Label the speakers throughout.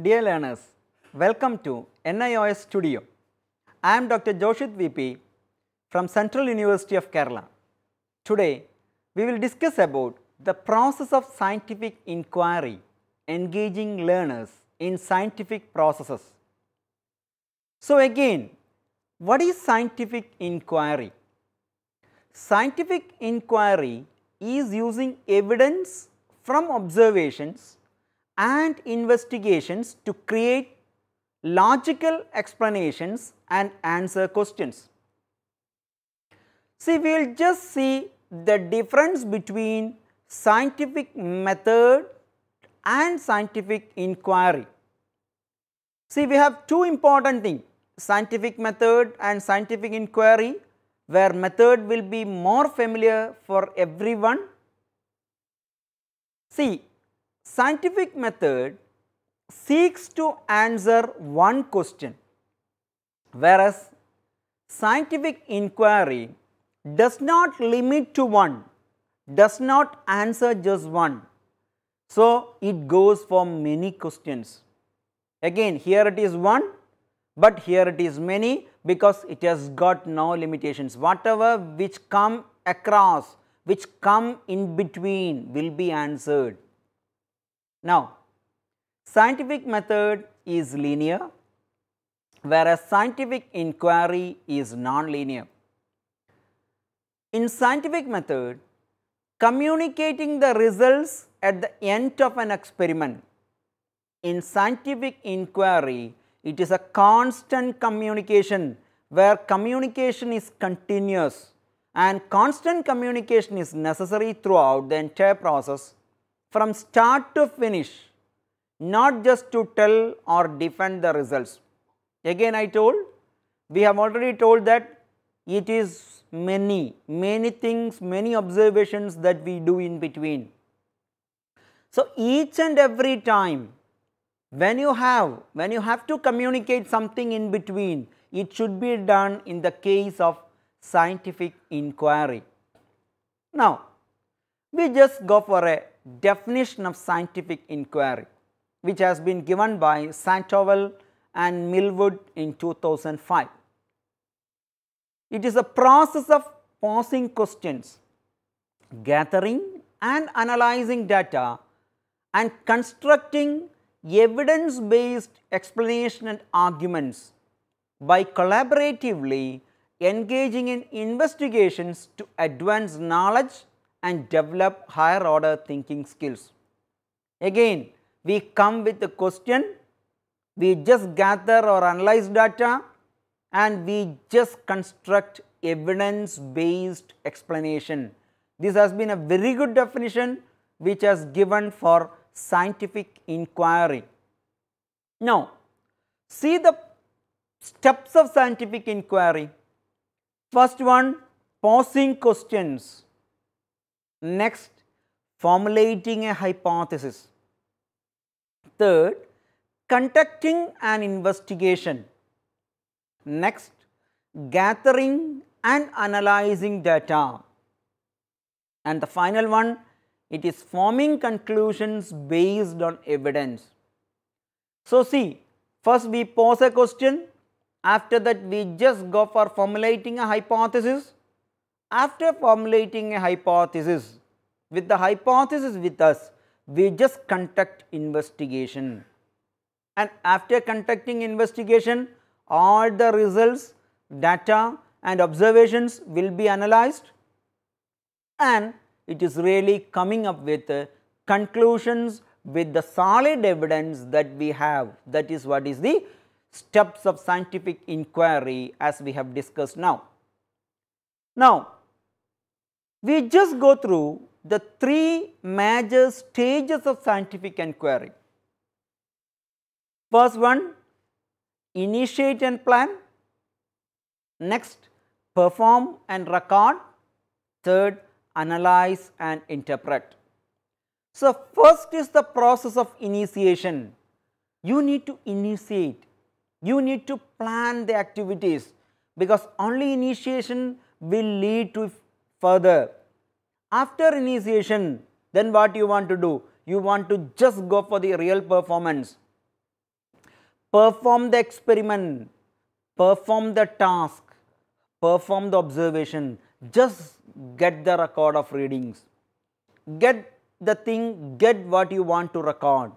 Speaker 1: Dear learners, welcome to NIOS Studio. I am Dr. Joshit VP from Central University of Kerala. Today, we will discuss about the process of scientific inquiry, engaging learners in scientific processes. So again, what is scientific inquiry? Scientific inquiry is using evidence from observations and investigations to create logical explanations and answer questions. See, we will just see the difference between scientific method and scientific inquiry. See, we have two important things, scientific method and scientific inquiry, where method will be more familiar for everyone. See, scientific method seeks to answer one question, whereas scientific inquiry does not limit to one, does not answer just one. So, it goes for many questions. Again, here it is one, but here it is many, because it has got no limitations. Whatever which come across, which come in between will be answered. Now, scientific method is linear, whereas scientific inquiry is non-linear. In scientific method, communicating the results at the end of an experiment. In scientific inquiry, it is a constant communication, where communication is continuous and constant communication is necessary throughout the entire process from start to finish, not just to tell or defend the results. Again I told, we have already told that it is many things, many observations that we do in between. So, each and every time when you have to communicate something in between, it should be done in the case of scientific inquiry. Now, we just go for a definition of scientific inquiry, which has been given by Sandoval and Millwood in 2005. It is a process of posing questions, gathering and analyzing data, and constructing evidence based explanation and arguments by collaboratively engaging in investigations to advance knowledge and develop higher order thinking skills. Again, we come with a question, we just gather or analyze data, and we just construct evidence based explanation. This has been a very good definition which has given for scientific inquiry. Now, see the steps of scientific inquiry. First one, posing questions. Next, formulating a hypothesis. Third, conducting an investigation. Next, gathering and analyzing data. And the final one, it is forming conclusions based on evidence. So, see, first we pose a question, after that we just go for formulating a hypothesis. After formulating a hypothesis, with the hypothesis with us, we just conduct investigation. And after conducting investigation, all the results, data and observations will be analyzed, and it is really coming up with conclusions with the solid evidence that we have. That is what is the steps of scientific inquiry as we have discussed now. Now, we just go through the three major stages of scientific inquiry. First one, initiate and plan. Next, perform and record. Third, analyze and interpret. So, first is the process of initiation. You need to initiate, you need to plan the activities, because only initiation will lead to further. After initiation, then what you want to do? You want to just go for the real performance. perform the experiment, perform the task, perform the observation, just get the record of readings, get the thing, get what you want to record.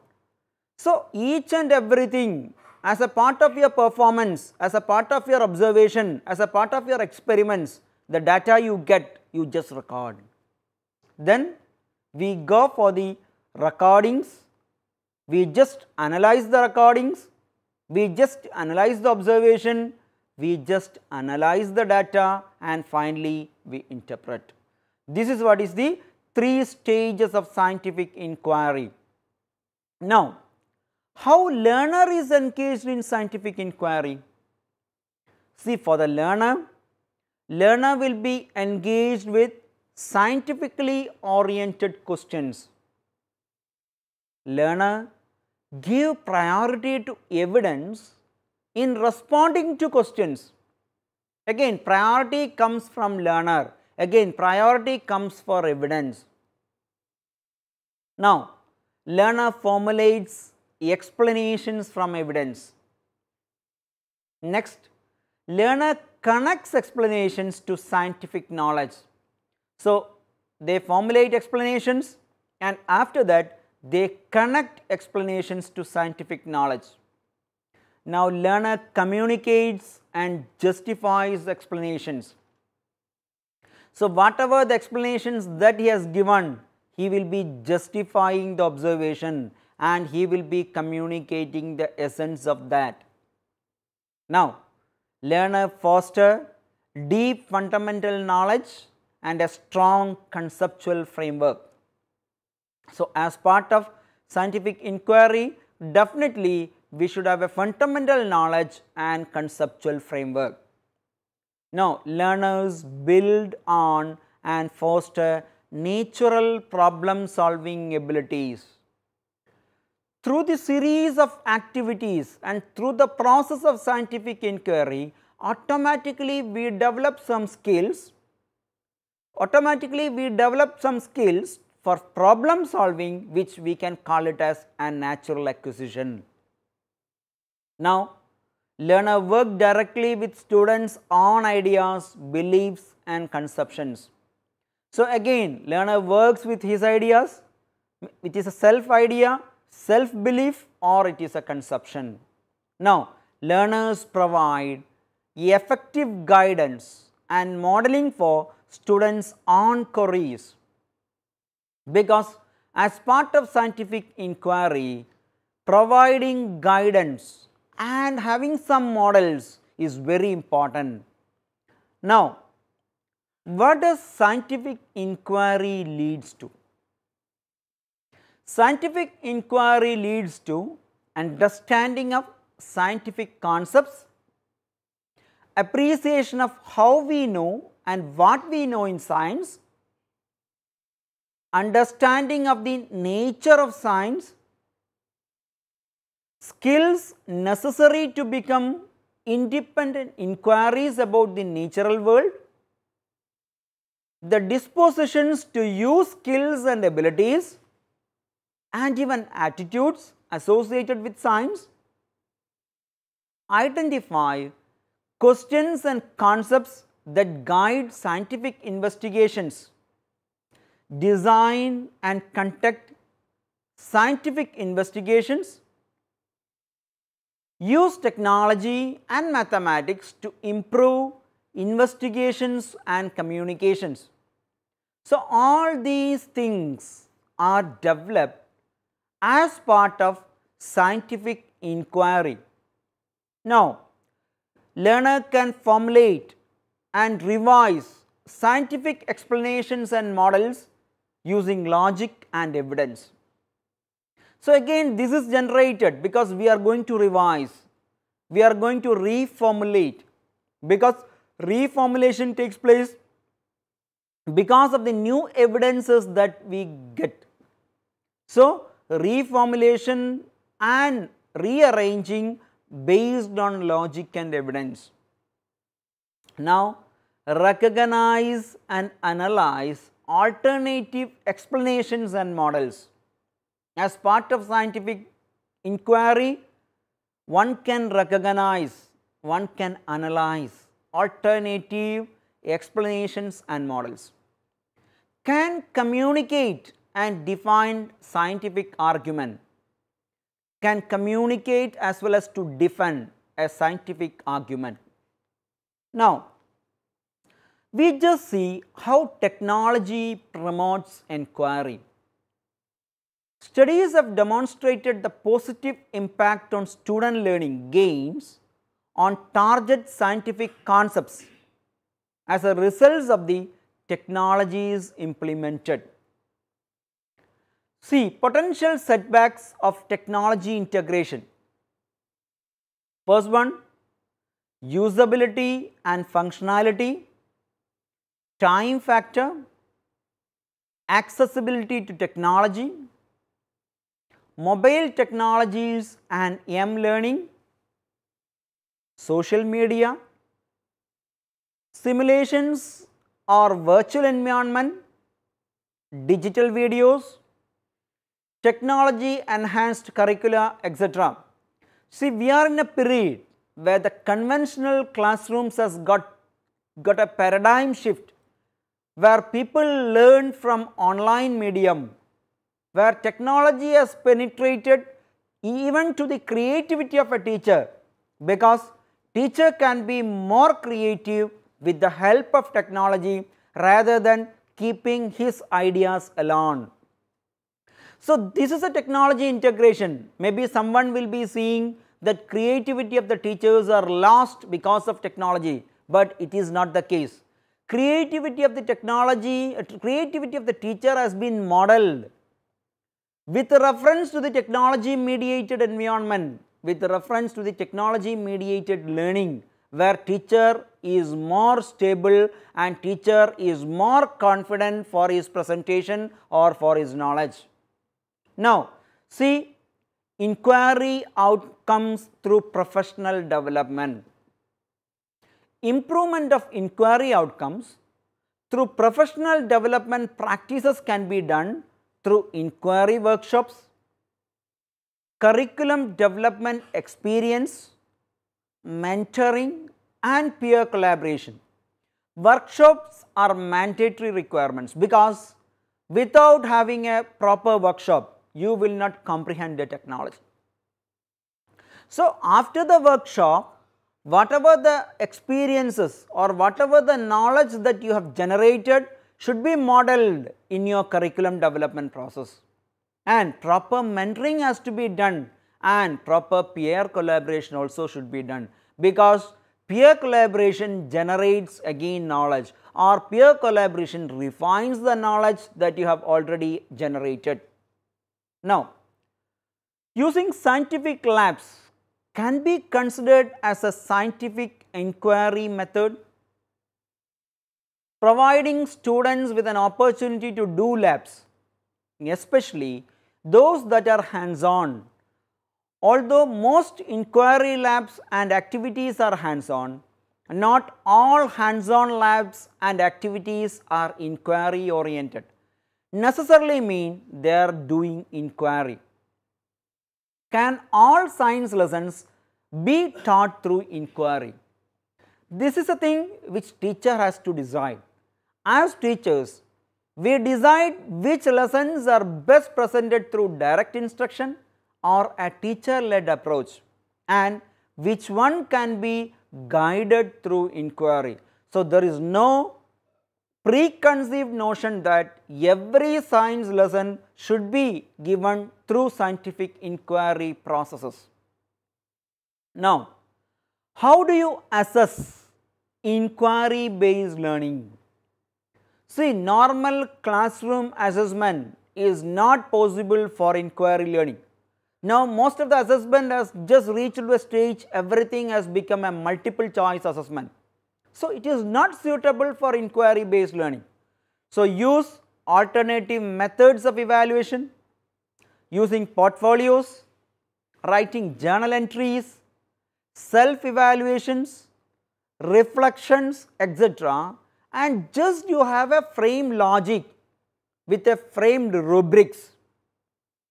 Speaker 1: So, each and everything as a part of your performance, as a part of your observation, as a part of your experiments, the data you get, you just record. Then we go for the recordings, we just analyze the recordings, we just analyze the observation, we just analyze the data, and finally we interpret. This is what is the 3 stages of scientific inquiry. Now, how learner is engaged in scientific inquiry? See, for the learner will be engaged with scientifically oriented questions. Learner give priority to evidence in responding to questions. Again, priority comes from learner. Again, priority comes for evidence. Now, learner formulates explanations from evidence. Next, learner connects explanations to scientific knowledge. So, they formulate explanations and after that they connect explanations to scientific knowledge. Now, learner communicates and justifies explanations. So, whatever the explanations that he has given, he will be justifying the observation and he will be communicating the essence of that. Now, learner foster deep fundamental knowledge and a strong conceptual framework. So, as part of scientific inquiry, definitely we should have a fundamental knowledge and conceptual framework. Now, learners build on and foster natural problem solving abilities. Through the series of activities and through the process of scientific inquiry, automatically we develop some skills. For problem solving, which we can call it as a natural acquisition. Now, learner work directly with students on ideas, beliefs and conceptions. So, again learner works with his ideas, which is a self idea, self belief or it is a conception. Now, learners provide effective guidance and modeling for students on queries, because as part of scientific inquiry, providing guidance and having some models is very important. Now, what does scientific inquiry leads to? Scientific inquiry leads to understanding of scientific concepts, appreciation of how we know and what we know in science, understanding of the nature of science, skills necessary to become independent inquiries about the natural world, the dispositions to use skills and abilities and even attitudes associated with science, identify questions and concepts that guide scientific investigations, design and conduct scientific investigations, use technology and mathematics to improve investigations and communications. So, all these things are developed as part of scientific inquiry. Now, learner can formulate and revise scientific explanations and models using logic and evidence. So, again this is generated because we are going to revise, we are going to reformulate, because reformulation takes place because of the new evidences that we get. So, reformulation and rearranging based on logic and evidence. Now, recognize and analyze alternative explanations and models. As part of scientific inquiry, one can recognize, one can analyze alternative explanations and models, can communicate and define scientific argument, can communicate as well as to defend a scientific argument. Now, we just see how technology promotes inquiry. Studies have demonstrated the positive impact on student learning gains on target scientific concepts as a result of the technologies implemented. See, potential setbacks of technology integration. First one, usability and functionality, time factor, accessibility to technology, mobile technologies and m-learning, social media, simulations or virtual environment, digital videos, technology enhanced curricula, etc. See, we are in a period where the conventional classrooms has got a paradigm shift, where people learn from online medium, where technology has penetrated even to the creativity of a teacher, because teacher can be more creative with the help of technology rather than keeping his ideas alone. So, this is a technology integration. Maybe someone will be seeing that creativity of the teachers are lost because of technology, but it is not the case. Creativity of the technology, creativity of the teacher has been modeled with reference to the technology mediated environment, with reference to the technology mediated learning, where teacher is more stable and teacher is more confident for his presentation or for his knowledge. Now, see, inquiry outcomes through professional development. Improvement of inquiry outcomes through professional development practices can be done through inquiry workshops, curriculum development experience, mentoring and peer collaboration. Workshops are mandatory requirements, because without having a proper workshop, you will not comprehend the technology. So, after the workshop, whatever the experiences or whatever the knowledge that you have generated should be modeled in your curriculum development process, and proper mentoring has to be done, and proper peer collaboration also should be done, because peer collaboration generates again knowledge, or peer collaboration refines the knowledge that you have already generated. Now, using scientific labs can be considered as a scientific inquiry method. Providing students with an opportunity to do labs, especially those that are hands-on. Although most inquiry labs and activities are hands-on, not all hands-on labs and activities are inquiry oriented, necessarily mean they are doing inquiry. Can all science lessons be taught through inquiry? This is a thing which teacher has to decide. As teachers, we decide which lessons are best presented through direct instruction or a teacher-led approach, and which one can be guided through inquiry. So, there is no preconceived notion that every science lesson should be given through scientific inquiry processes. Now, how do you assess inquiry based learning? See, normal classroom assessment is not possible for inquiry learning. Now, most of the assessment has just reached to a stage, everything has become a multiple choice assessment. So, it is not suitable for inquiry based learning. So, use alternative methods of evaluation, using portfolios, writing journal entries, self evaluations, reflections, etc., and just you have a frame logic with a framed rubrics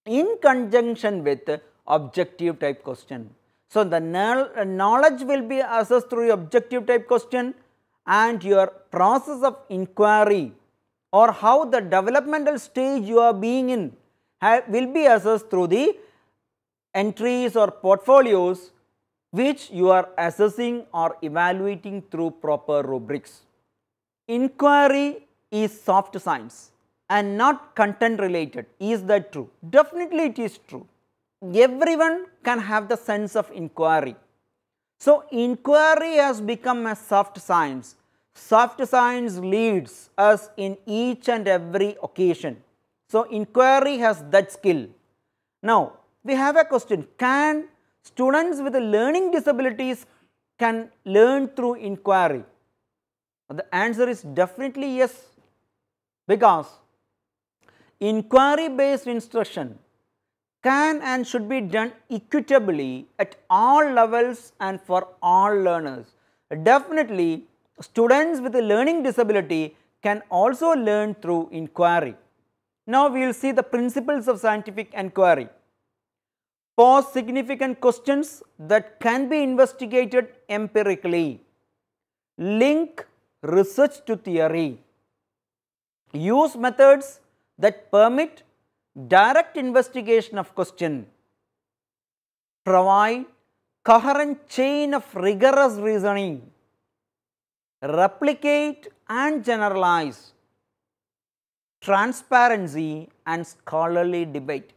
Speaker 1: in conjunction with objective type question. So, the knowledge will be assessed through objective type question, and your process of inquiry or how the developmental stage you are being in will be assessed through the entries or portfolios which you are assessing or evaluating through proper rubrics. Inquiry is soft science and not content related. Is that true? Definitely it is true. Everyone can have the sense of inquiry. So, inquiry has become a soft science. Soft science leads us in each and every occasion. So, inquiry has that skill. Now, we have a question, can students with learning disabilities can learn through inquiry? The answer is definitely yes, because inquiry based instruction can and should be done equitably at all levels and for all learners. Definitely, students with a learning disability can also learn through inquiry. Now, we will see the principles of scientific inquiry. Pose significant questions that can be investigated empirically. Link research to theory. Use methods that permit direct investigation of question. Provide coherent chain of rigorous reasoning. Replicate and generalize. Transparency and scholarly debate.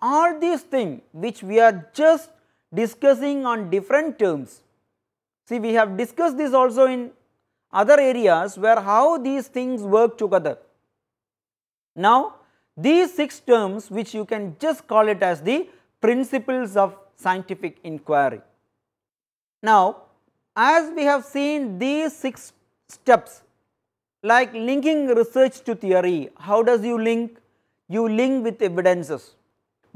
Speaker 1: All these things which we are just discussing on different terms. See, we have discussed this also in other areas where how these things work together. Now, these 6 terms which you can just call it as the principles of scientific inquiry. Now, as we have seen these 6 steps, like linking research to theory, how does you link? You link with evidences.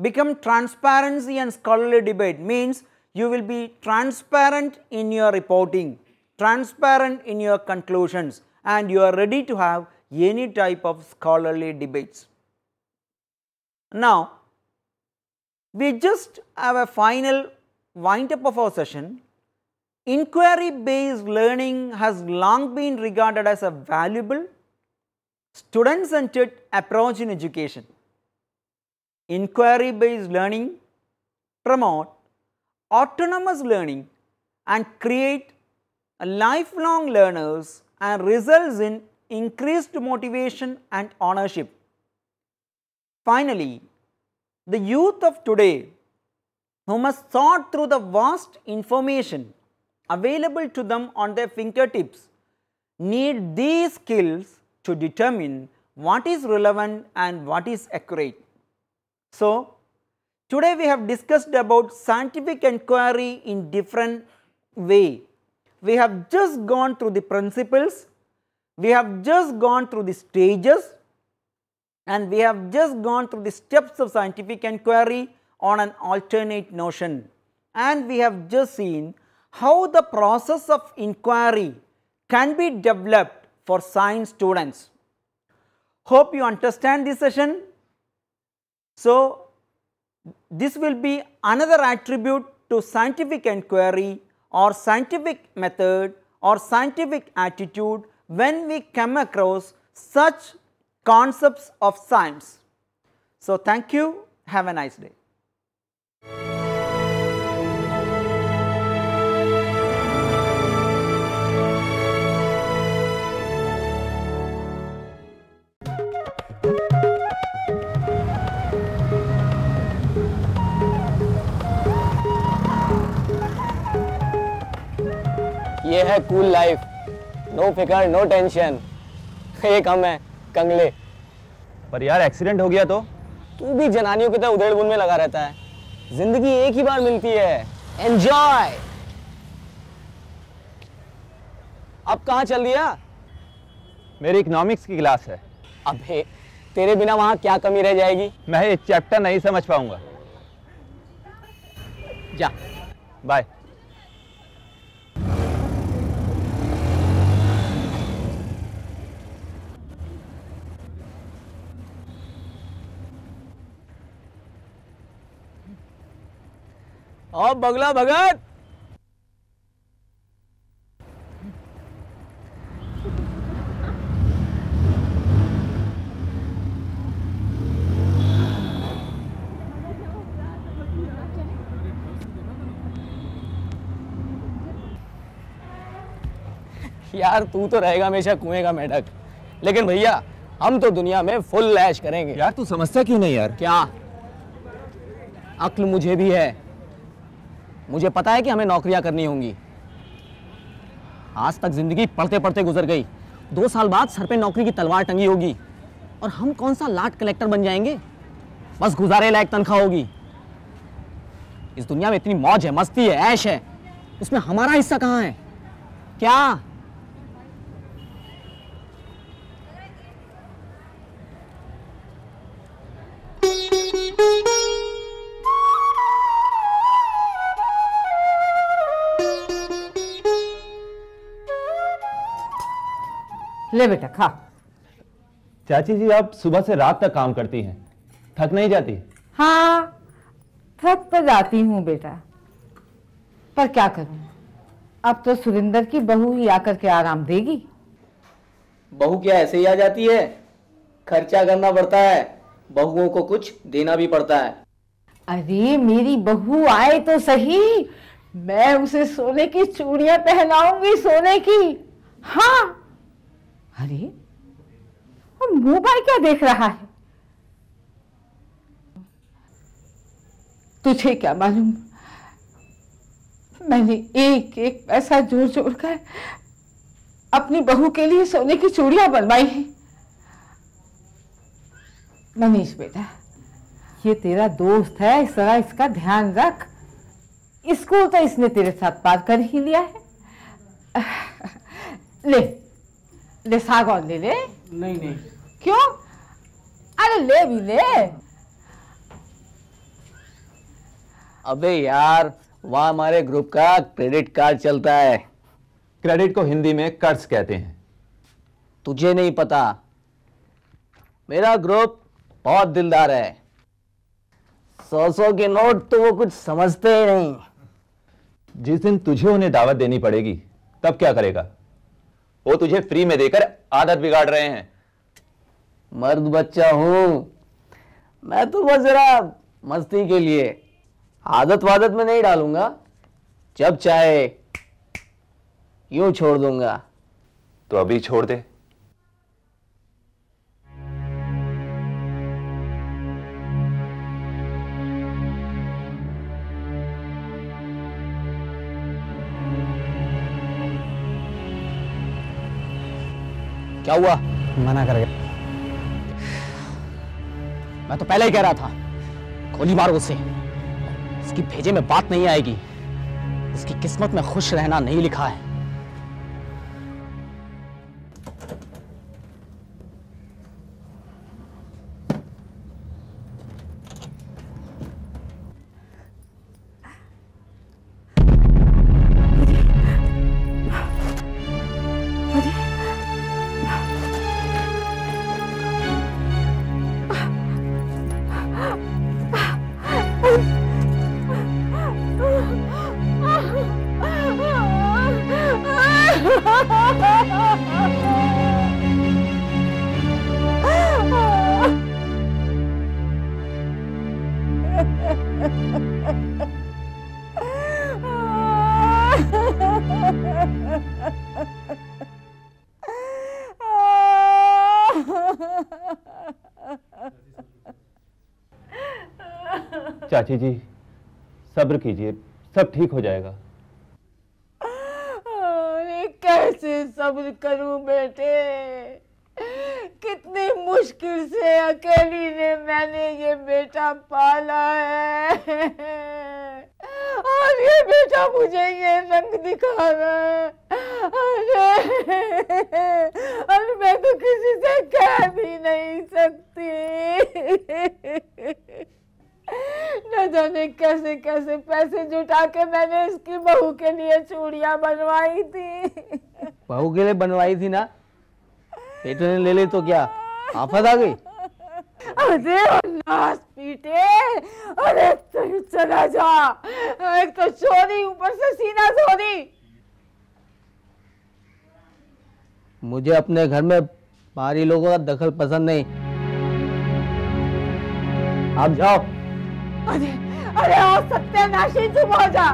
Speaker 1: Become transparency and scholarly debate means you will be transparent in your reporting, transparent in your conclusions, and you are ready to have any type of scholarly debates. Now, we just have a final wind up of our session. Inquiry based learning has long been regarded as a valuable, student centered approach in education. Inquiry based learning promote autonomous learning and create lifelong learners and results in increased motivation and ownership. Finally, the youth of today who must sort through the vast information available to them on their fingertips need these skills to determine what is relevant and what is accurate. So, today we have discussed about scientific inquiry in different way. We have just gone through the principles, we have just gone through the stages, and we have just gone through the steps of scientific inquiry on an alternate notion, and we have just seen how the process of inquiry can be developed for science students. Hope you understand this session. So, this will be another attribute to scientific inquiry or scientific method or scientific attitude when we come across such concepts of science. So, thank you. Have a nice day.
Speaker 2: ये है cool life, no फिकर no tension. एक हम है कंगले।
Speaker 3: पर यार accident हो गया तो?
Speaker 2: तू भी जनानियों की तरह उधेड़-बुन में लगा रहता है। जिंदगी एक ही बार मिलती है, एंजॉय। अब कहाँ चल दिया?
Speaker 3: मेरी इकोनॉमिक्स की क्लास है।
Speaker 2: अबे तेरे बिना वहाँ क्या कमी रह जाएगी?
Speaker 3: मैं ये चैप्टर नहीं समझ पाऊंगा।
Speaker 2: जा
Speaker 3: बाय।
Speaker 2: और बगला भगत। यार तू तो रहेगा हमेशा कुएं का मेढक, लेकिन भैया हम तो दुनिया में फुल ऐश करेंगे।
Speaker 3: यार तू समझता क्यों नहीं यार?
Speaker 2: क्या? अक्ल मुझे भी है, मुझे पता है कि हमें नौकरियां करनी होंगी। आज तक जिंदगी पढ़ते पढ़ते गुजर गई, 2 साल बाद सर पे नौकरी की तलवार टंगी होगी और हम कौन सा लाट कलेक्टर बन जाएंगे, बस गुजारे लायक तनख्वाह होगी। इस दुनिया में इतनी मौज है, मस्ती है, ऐश है, उसमें हमारा हिस्सा कहाँ है? क्या?
Speaker 4: ले बेटा खा।
Speaker 3: चाची जी आप सुबह से रात तक काम करती हैं, थक नहीं जाती?
Speaker 4: हाँ थक तो जाती हूँ बेटा, पर क्या करूँ, अब तो सुरिंदर की बहू ही आकर के आराम देगी।
Speaker 2: बहू क्या ऐसे ही आ जाती है? खर्चा करना पड़ता है, बहुओं को कुछ देना भी पड़ता है।
Speaker 4: अरे मेरी बहू आए तो सही, मैं उसे सोने की चूड़ियां पहनाऊंगी, सोने की। हाँ अरे वो मोबाइल क्या देख रहा है? तुझे क्या मालूम, मैंने एक एक पैसा जोड़ जोड़ कर अपनी बहू के लिए सोने की चूड़ियां बनवाई हैं। मनीष बेटा, ये तेरा दोस्त है, इस तरह इसका ध्यान रख। स्कूल तो इसने तेरे साथ पार कर ही लिया है। ले ले सागौन ले ले।
Speaker 2: नहीं नहीं।
Speaker 4: क्यों? अरे ले भी ले।
Speaker 2: अबे यार वहाँ हमारे ग्रुप का क्रेडिट कार्ड चलता है।
Speaker 3: क्रेडिट को हिंदी में कर्ज कहते हैं।
Speaker 2: तुझे नहीं पता, मेरा ग्रुप बहुत दिलदार है। 100 के नोट तो वो कुछ समझते ही नहीं।
Speaker 3: जिस दिन तुझे उन्हें दावत देनी पड़ेगी तब क्या करेगा? वो तुझे फ्री में देकर आदत बिगाड़ रहे हैं।
Speaker 2: मर्द बच्चा हूं मैं, तो बस जरा मस्ती के लिए, आदत वादत में नहीं डालूंगा, जब चाहे यूं छोड़ दूंगा।
Speaker 3: तो अभी छोड़ दे।
Speaker 2: क्या हुआ? मना कर गया। मैं तो पहले ही कह रहा था, गोली मारो उसे, इसकी भेजे में बात नहीं आएगी, इसकी किस्मत में खुश रहना नहीं लिखा है।
Speaker 3: चाची जी सब्र कीजिए, सब ठीक हो जाएगा।
Speaker 4: अरे कैसे सब्र करूं बेटे, कितनी मुश्किल से अकेली ने मैंने ये बेटा पाला है, और ये बेटा मुझे ये रंग दिखा रहा है। अरे मैं तो किसी से कह भी नहीं सकती। न जाने कैसे कैसे पैसे जुटा के मैंने इसकी बहू के लिए चूड़ियां बनवाई थी।
Speaker 2: बहू के लिए बनवाई थी ना, बेटे ने ले ली तो क्या आफत आ गई?
Speaker 4: अरे नाच पीटे, अरे तू चला जा, एक तो चोरी ऊपर से सीना चोरी।
Speaker 2: मुझे अपने घर में बाहरी लोगों का दखल पसंद नहीं। आप जाओ।
Speaker 4: अरे अरे और सत्यानाशी, चुप हो जा।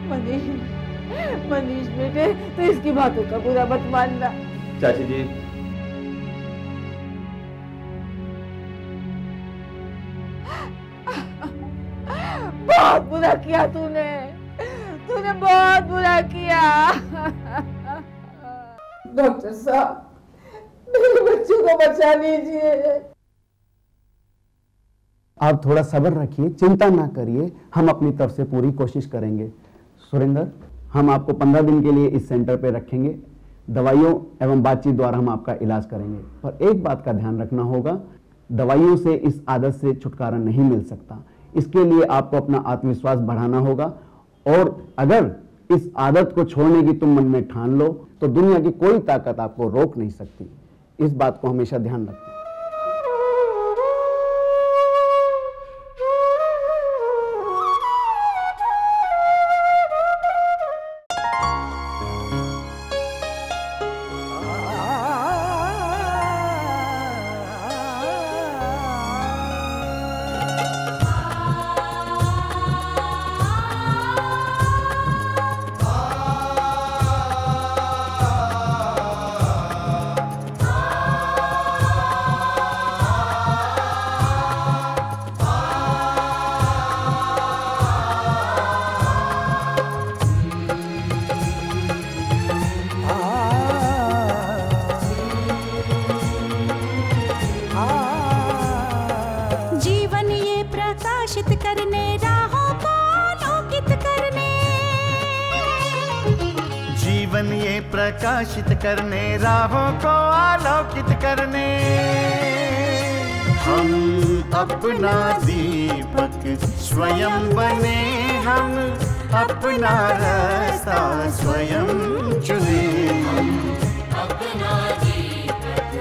Speaker 4: मनीष, मनीष बेटे, तो इसकी बातों का बुरा मत मानना।
Speaker 3: चाची जी,
Speaker 4: बहुत बुरा किया तूने, तूने बहुत बुरा किया। डॉक्टर साहब, मेरे बच्चों को बचा लीजिए।
Speaker 5: आप थोड़ा सब्र रखिए, चिंता ना करिए, हम अपनी तरफ से पूरी कोशिश करेंगे। सुरेंद्र, हम आपको 15 दिन के लिए इस सेंटर पे रखेंगे। दवाइयों एवं बातचीत द्वारा हम आपका इलाज करेंगे, पर एक बात का ध्यान रखना होगा, दवाइयों से इस आदत से छुटकारा नहीं मिल सकता। इसके लिए आपको अपना आत्मविश्वास बढ़ाना होगा, और अगर इस आदत को छोड़ने की तुम मन में ठान लो तो दुनिया की कोई ताकत आपको रोक नहीं सकती। इस बात को हमेशा ध्यान रखना।
Speaker 6: प्रकाशित करने, राहों को आलोकित करने, हम अपना दीपक स्वयं बने, हम अपना रास्ता स्वयं चुने। हम अपना दीपक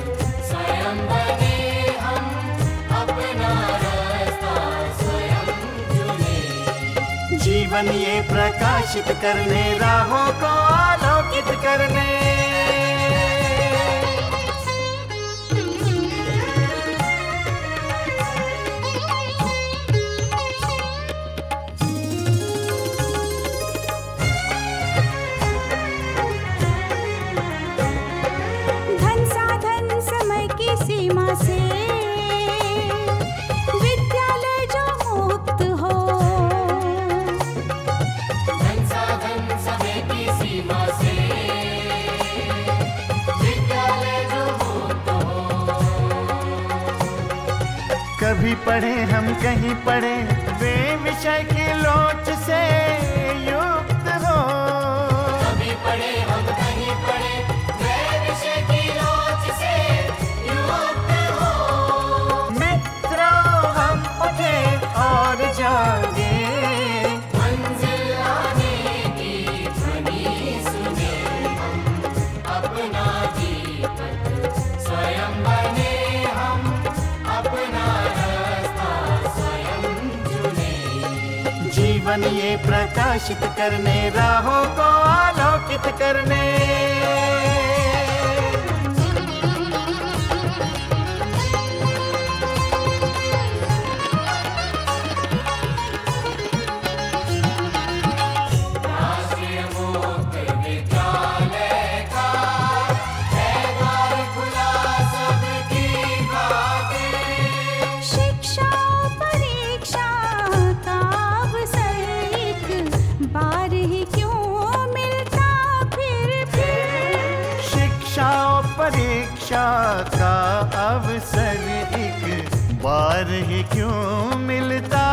Speaker 6: स्वयं बने, हम अपना रास्ता स्वयं चुने। जीवन ये प्रकाशित करने, राहों को आलोकित करने।
Speaker 7: धन साधन समय की सीमा से विद्यालय जो मुक्त हो, धन साधन समय की सीमा से विद्यालय जो मुक्त हो।
Speaker 6: कभी पढ़े हम कहीं पढ़े, वे विषय की लोच से युक्त हो। कभी पढ़े हम कहीं पढ़े, वे विषय की लोच से युक्त हो। मित्रों हम उठे और जागे, मंजिल आने की ध्वनि सुने। हम अपना दीपक स्वयं बने, हम अपना रास्ता स्वयं चुने। जीवन ये प्रकाशित करने, राहों को आलोकित करने। राष्ट्रीय मुक्त विद्यालय का है द्वार खुला सबकी खातिर।
Speaker 7: शिक्षा परीक्षा का अवसर एक बार ही क्यों मिलता फिर।
Speaker 6: शिक्षा और परीक्षा का अवसर एक बार ही क्यों मिलता